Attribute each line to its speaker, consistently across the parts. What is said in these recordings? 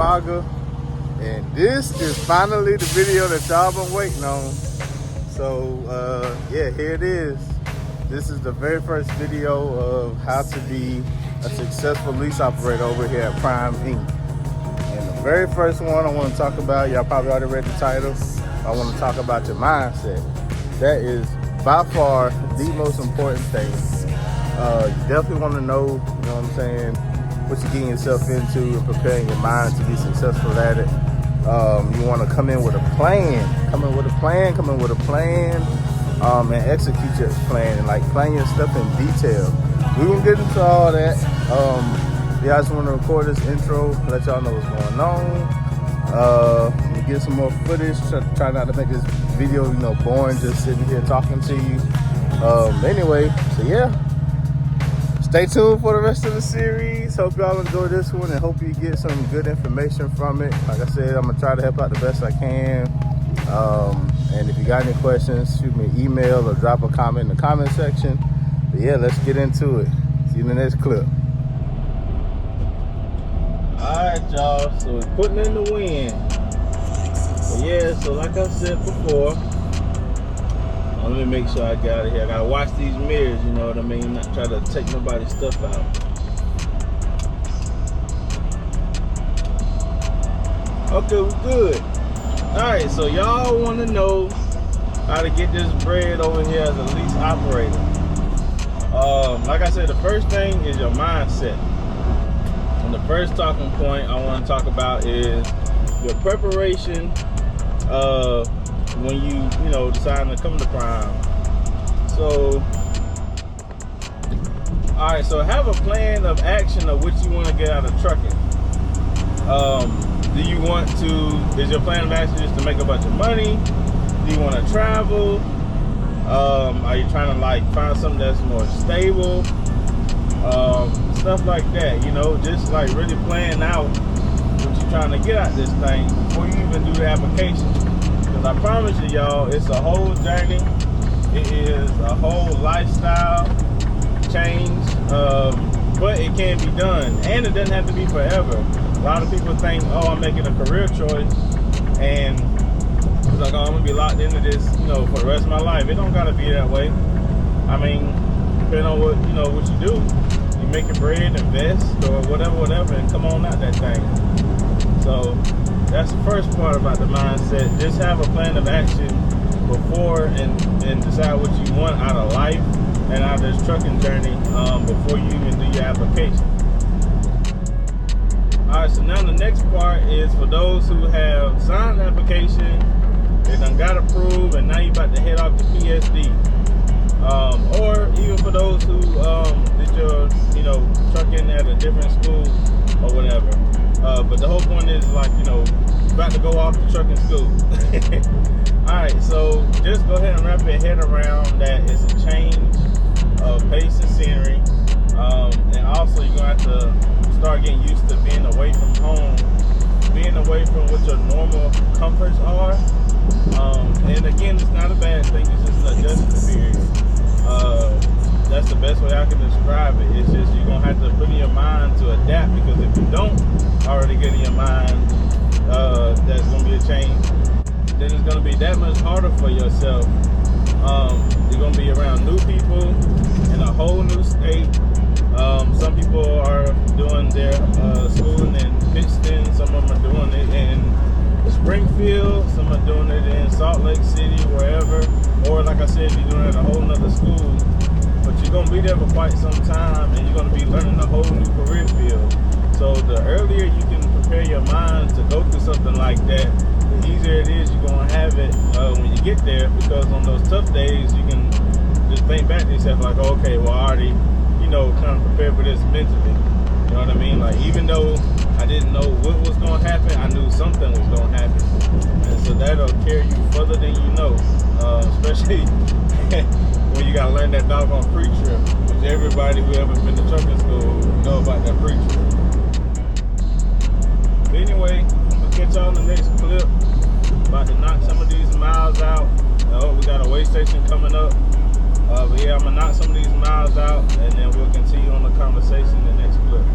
Speaker 1: vlogger, and this is finally the video that y'all been waiting on. So yeah, here it is. This is the very first video of how to be a successful lease operator over here at Prime Inc. And the very first one I want to talk about, y'all probably already read the title, I want to talk about your mindset. That is by far the most important thing. You definitely want to know, you know what I'm saying, what you're getting yourself into and preparing your mind to be successful at it. You want to come in with a plan, and execute your plan, and like plan your stuff in detail. We won't get into all that. Yeah, I just want to record this intro, let y'all know what's going on. Get some more footage. Try not to make this video, you know, boring, just sitting here talking to you. Anyway, so yeah. Stay tuned for the rest of the series. Hope y'all enjoy this one and hope you get some good information from it. Like I said, I'm gonna try to help out the best I can. And if you got any questions, shoot me an email or drop a comment in the comment section. But yeah, let's get into it. See you in the next clip. Alright, y'all, so we're putting in the wind. But yeah, so like I said before, let me make sure I got it here. I gotta watch these mirrors, you know what I mean? Not try to take nobody's stuff out. Okay, we're good. Alright, so y'all wanna know how to get this bread over here as a lease operator. Like I said, the first thing is your mindset. And the first talking point I want to talk about is your preparation when you know, deciding to come to Prime. So, alright, so have a plan of action of what you want to get out of trucking. Do you want to, is your plan of action just to make a bunch of money? Do you want to travel? Are you trying to like find something that's more stable? Stuff like that, you know, just like really plan out what you're trying to get out this thing before you even do the application. Because I promise you, y'all, it's a whole journey. It is a whole lifestyle change, but it can be done, and it doesn't have to be forever. A lot of people think, oh, I'm making a career choice, and it's like, oh, I'm gonna be locked into this, you know, for the rest of my life. It don't gotta be that way. I mean, depending on what, you know, what you do. You make your bread, invest, or whatever, and come on out that thing. So that's the first part about the mindset. Just have a plan of action before and decide what you want out of life and out of this trucking journey before you even do your application. Alright, so now the next part is for those who have signed the application, they done got approved, and now you about to head off to PSD. Or even for those who did your, you know, trucking at a different school or whatever. But the whole point is, like, you know, about to go off to trucking school. Alright, so just go ahead and wrap your head around that it's a change of pace and scenery. And also you're going to have to start getting used to being away from home, being away from what your normal comforts are. And again, it's not a bad thing, it's just an adjustment period. That's the best way I can describe it. It's just you're going to have to put in your mind to adapt, because if you don't already get in your mind that's going to be a change, then it's going to be that much harder for yourself. You're going to be around new people in a whole new state. Some people are doing their schooling in Pittston, some of them are doing it in Springfield, some are doing it in Salt Lake City, wherever. Or like I said, you're doing it at a whole nother school. But you're going to be there for quite some time, and you're going to be learning a whole new career field. So the earlier you can prepare your mind to go through something like that, the easier it is you're going to have it when you get there. Because on those tough days, you can just think back to yourself like, okay, well, I already, you know, kind of prepared for this mentally. You know what I mean? Like, even though I didn't know what was going to happen, I knew something was going to happen. And so that'll carry you further than you know, especially when you got to learn that doggone pre-trip, which everybody who ever been to trucking school know about that pre-trip. But anyway, I'm going to catch y'all in the next clip. About to knock some of these miles out. Oh, we got a weigh station coming up. But yeah, I'm going to knock some of these miles out, and then we'll continue on the conversation in the next clip.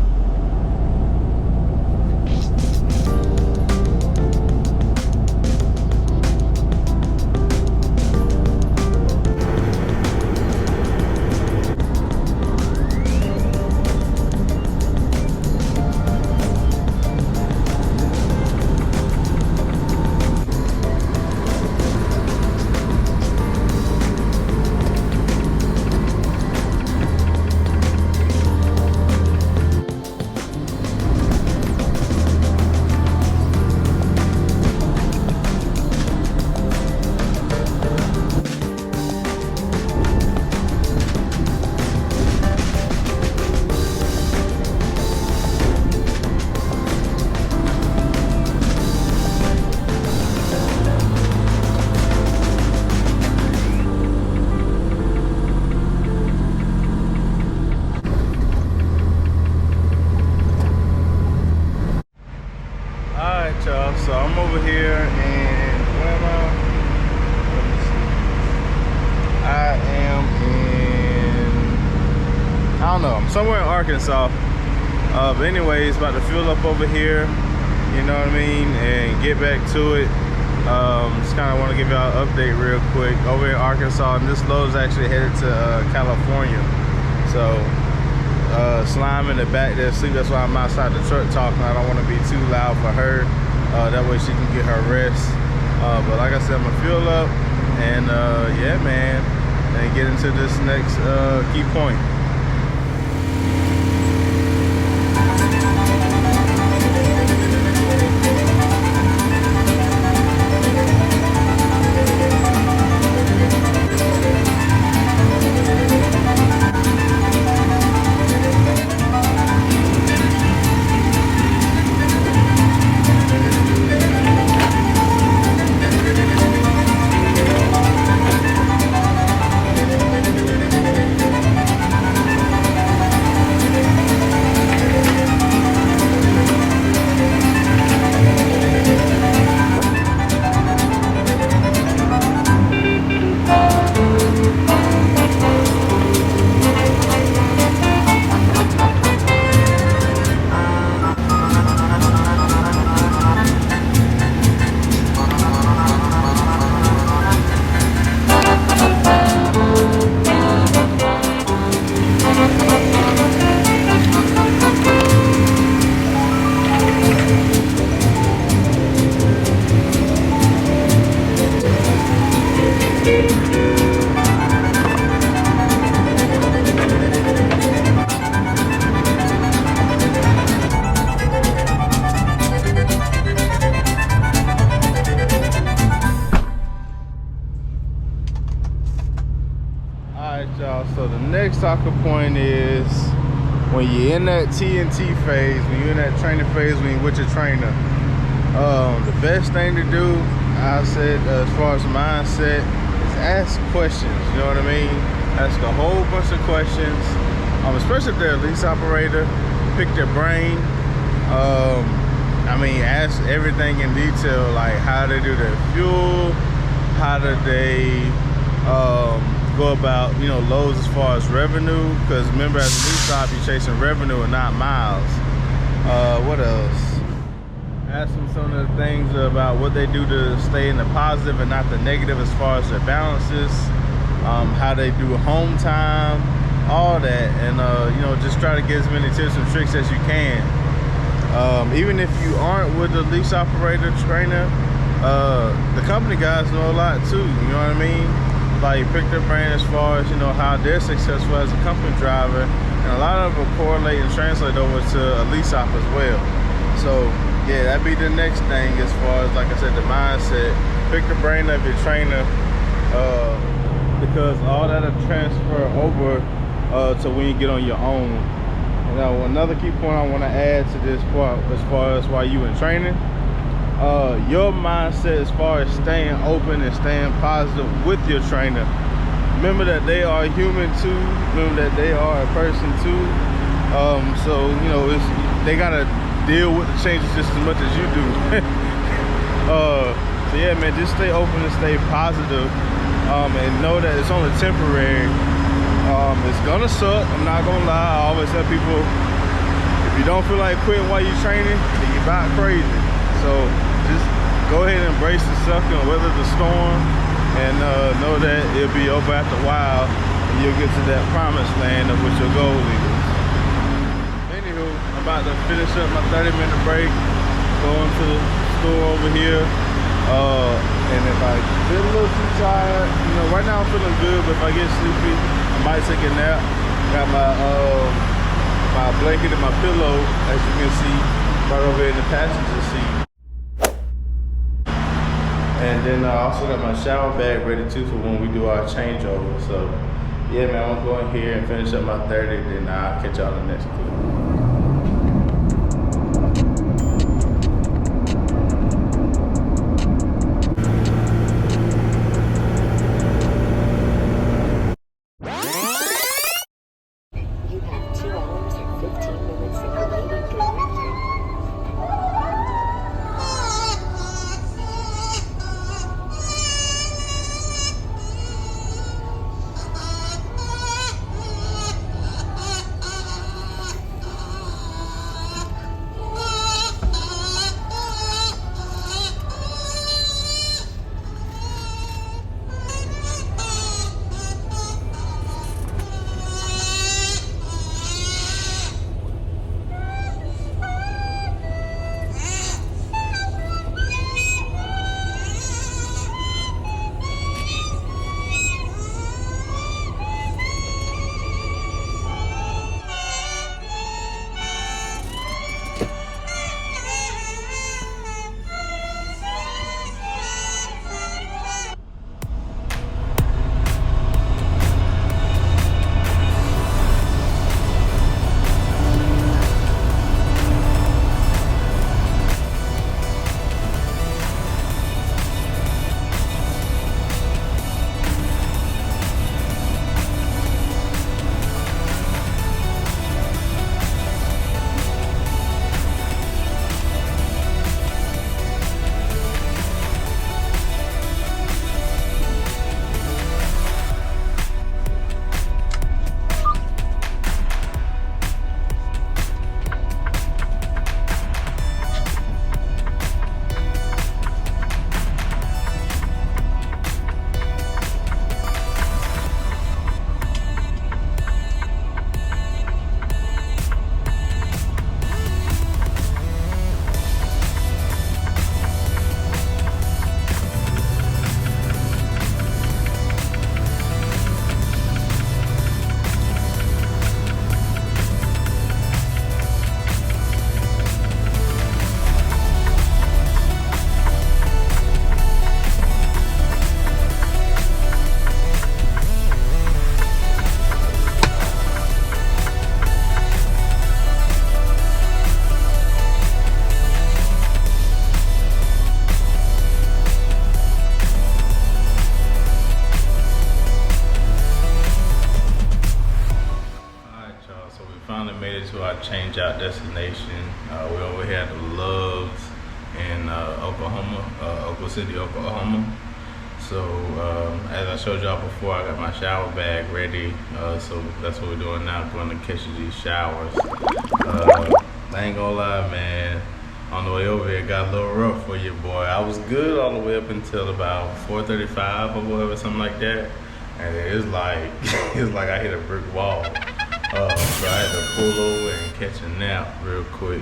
Speaker 1: over here in, where am I? Let me see. I am in, I don't know, I'm somewhere in Arkansas. But anyways, about to fuel up over here, you know what I mean, and get back to it. Just kind of want to give y'all an update real quick. Over in Arkansas, and this load is actually headed to California. So Slime in the back there asleep. That's why I'm outside the truck talking. I don't want to be too loud for her. That way she can get her rest. But like I said, I'm gonna fuel up and yeah, man, and get into this next key point. So the next talking point is when you're in that T&T phase, when you're in that training phase, when you're with your trainer, the best thing to do, I said, as far as mindset, is ask questions. You know what I mean? Ask a whole bunch of questions, especially if they're a lease operator. Pick their brain. I mean, ask everything in detail, like how they do their fuel, how do they go about, you know, loads as far as revenue, because remember, as a lease op, you're chasing revenue and not miles. What else? Ask them some of the things about what they do to stay in the positive and not the negative as far as their balances, how they do home time, all that, and you know, just try to get as many tips and tricks as you can. Even if you aren't with the lease operator trainer, the company guys know a lot too, you know what I mean? Like, pick their brain as far as, you know, how they're successful as a company driver, and a lot of them correlate and translate over to a lease op as well. So yeah, that'd be the next thing as far as, like I said, the mindset. Pick the brain of your trainer, because all that'll transfer over to when you get on your own. Now, another key point I want to add to this part, as far as while you in training, your mindset as far as staying open and staying positive with your trainer. Remember that they are human too. Remember that they are a person too. So, you know, they gotta deal with the changes just as much as you do. So yeah, man, just stay open and stay positive, and know that it's only temporary. It's gonna suck, I'm not gonna lie. I always tell people, if you don't feel like quitting while you're training, then you're about crazy. So just go ahead and embrace the suck and weather the storm, and know that it'll be over after a while, and you'll get to that promised land of what your goal is. Anywho, I'm about to finish up my 30-minute break, going to the store over here. And if I feel a little too tired, you know, right now I'm feeling good, but if I get sleepy, I might take a nap. Got my my blanket and my pillow, as you can see, right over in the passenger seat. And then I also got my shower bag ready too for when we do our changeover. So yeah, man, I'm gonna go in here and finish up my 30, then I'll catch y'all in the next clip. change out destination. We over here at the Loves in Oklahoma, Oklahoma City, Oklahoma. So as I showed y'all before, I got my shower bag ready. So that's what we're doing now, going to catch these showers. I ain't gonna lie, man. On the way over here, it got a little rough for your boy. I was good all the way up until about 4:35 or whatever, something like that. And it's like I hit a brick wall. So I had to pull over and catch a nap real quick.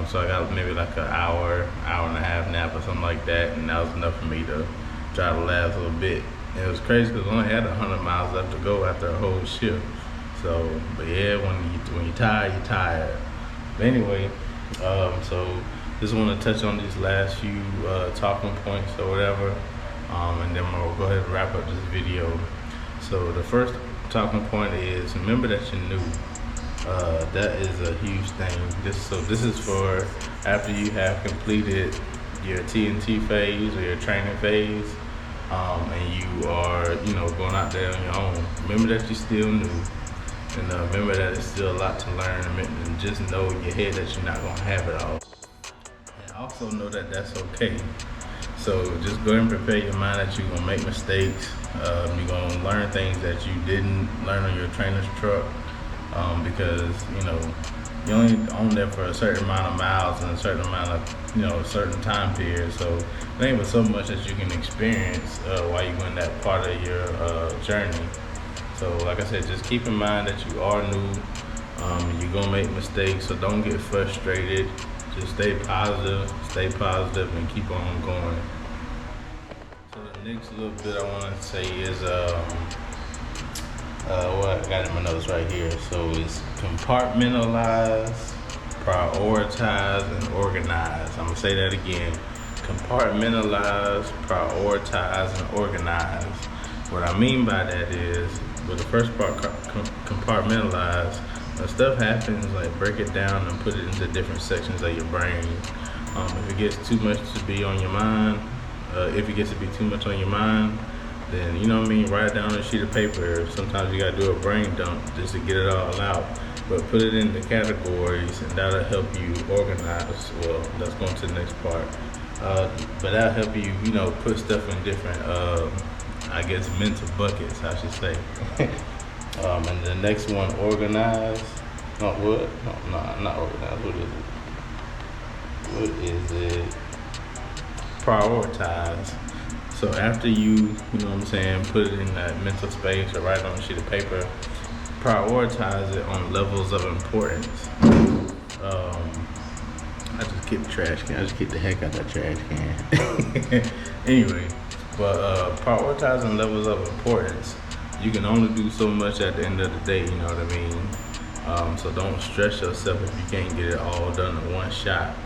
Speaker 1: So I got maybe like an hour and a half nap or something like that, and that was enough for me to try to last a little bit. And it was crazy because I only had 100 miles left to go after a whole shift. So, but yeah, when you're tired, you're tired. But anyway, so just want to touch on these last few talking points or whatever, and then we'll go ahead and wrap up this video. So the first talking point is remember that you're new. That is a huge thing. This is for after you have completed your TNT phase or your training phase, and you are going out there on your own. Remember that you're still new. And remember that it's still a lot to learn, and just know in your head that you're not going to have it all. And also know that that's okay. So just go ahead and prepare your mind that you're going to make mistakes. You're going to learn things that you didn't learn on your trainer's truck, because, you only own there for a certain amount of miles and a certain amount of, a certain time period. So there ain't but so much that you can experience while you're in that part of your journey. So like I said, just keep in mind that you are new. You're gonna make mistakes, so don't get frustrated. Just stay positive, and keep on going. So the next little bit I want to say is what I got in my notes right here. So it's compartmentalize, prioritize, and organize. I'm gonna say that again. Compartmentalize, prioritize, and organize. What I mean by that is, with the first part, compartmentalize, when stuff happens, like break it down and put it into different sections of your brain. If it gets too much to be on your mind, then write it down on a sheet of paper. Sometimes you gotta do a brain dump just to get it all out. But put it into categories, and that'll help you organize. Well, let's go to the next part. But that'll help you, put stuff in different, mental buckets, I should say. And the next one, organize. Not organize. What is it? Prioritize. So after you put it in that mental space or write it on a sheet of paper, prioritize it on levels of importance. I just keep the trash can. I just keep the heck out that trash can. Anyway. But prioritizing levels of importance, you can only do so much at the end of the day, you know what I mean? So don't stress yourself if you can't get it all done in one shot.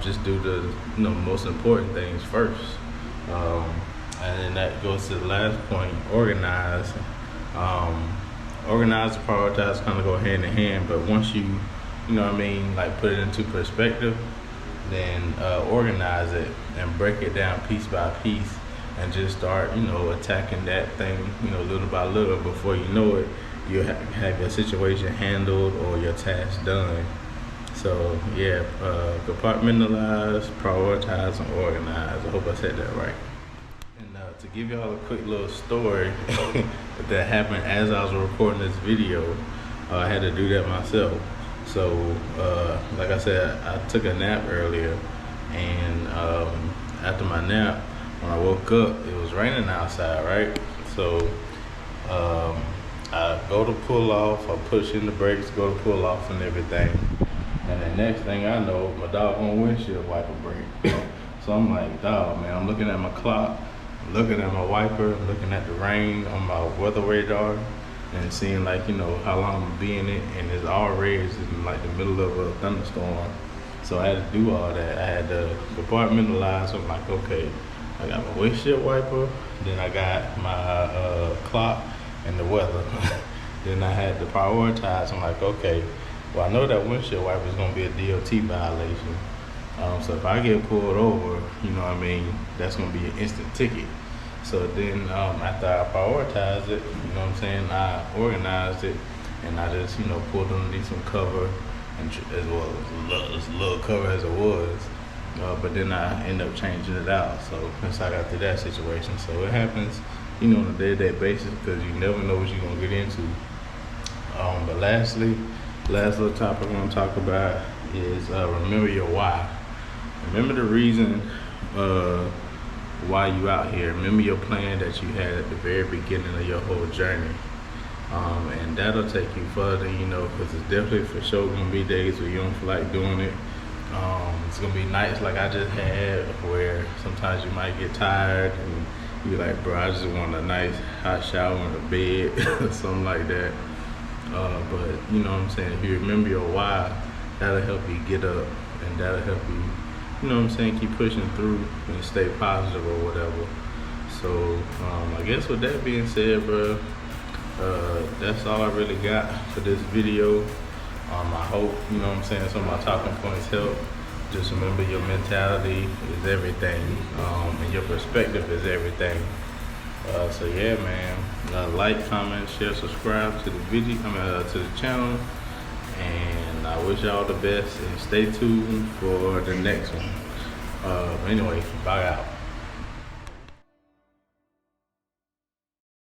Speaker 1: Just do the most important things first. And then that goes to the last point, organize. Organize and prioritize kind of go hand in hand, but once you put it into perspective, then organize it and break it down piece by piece. And just start, attacking that thing, little by little. Before you know it, you'll have your situation handled or your task done. So, yeah, compartmentalize, prioritize, and organize. I hope I said that right. And to give y'all a quick little story that happened as I was recording this video, I had to do that myself. So, like I said, I took a nap earlier, and after my nap, when I woke up, it was raining outside, right? So I go to pull off, I push in the brakes, go to pull off and everything. And the next thing I know, my doggone windshield wiper break. So I'm like, dog, man, I'm looking at my clock, I'm looking at my wiper, I'm looking at the rain on my weather radar, and seeing how long I'm gonna be in it, and it's already in like the middle of a thunderstorm. So I had to do all that. I had to compartmentalize. So I'm like, okay, I got my windshield wiper, then I got my clock and the weather. Then I had to prioritize. I'm like, okay, well, I know that windshield wiper is going to be a DOT violation. So if I get pulled over, that's going to be an instant ticket. So then after I prioritized it, I organized it, and I just, pulled underneath some cover, and as well as little cover as it was. But then I end up changing it out. So once I got through that situation, so it happens, you know, on a day-to-day basis because you never know what you're gonna get into. But last little topic I want to talk about is remember your why. Remember the reason why you out here. Remember your plan that you had at the very beginning of your whole journey. And that'll take you further, you know, because it's definitely for sure gonna be days where you don't feel like doing it. It's gonna be nights like I just had where sometimes you might get tired and you're like, bro, I just want a nice hot shower in a bed or something like that. But you know what I'm saying, if you remember your why, that'll help you get up and that'll help you, you know what I'm saying, keep pushing through and stay positive or whatever. So I guess with that being said, bro, that's all I really got for this video. I hope, you know what I'm saying, some of my talking points help. Just remember your mentality is everything, and your perspective is everything. So yeah, man, like, comment, share, subscribe to the video, to the channel, and I wish y'all the best and stay tuned for the next one. Anyway, bye out.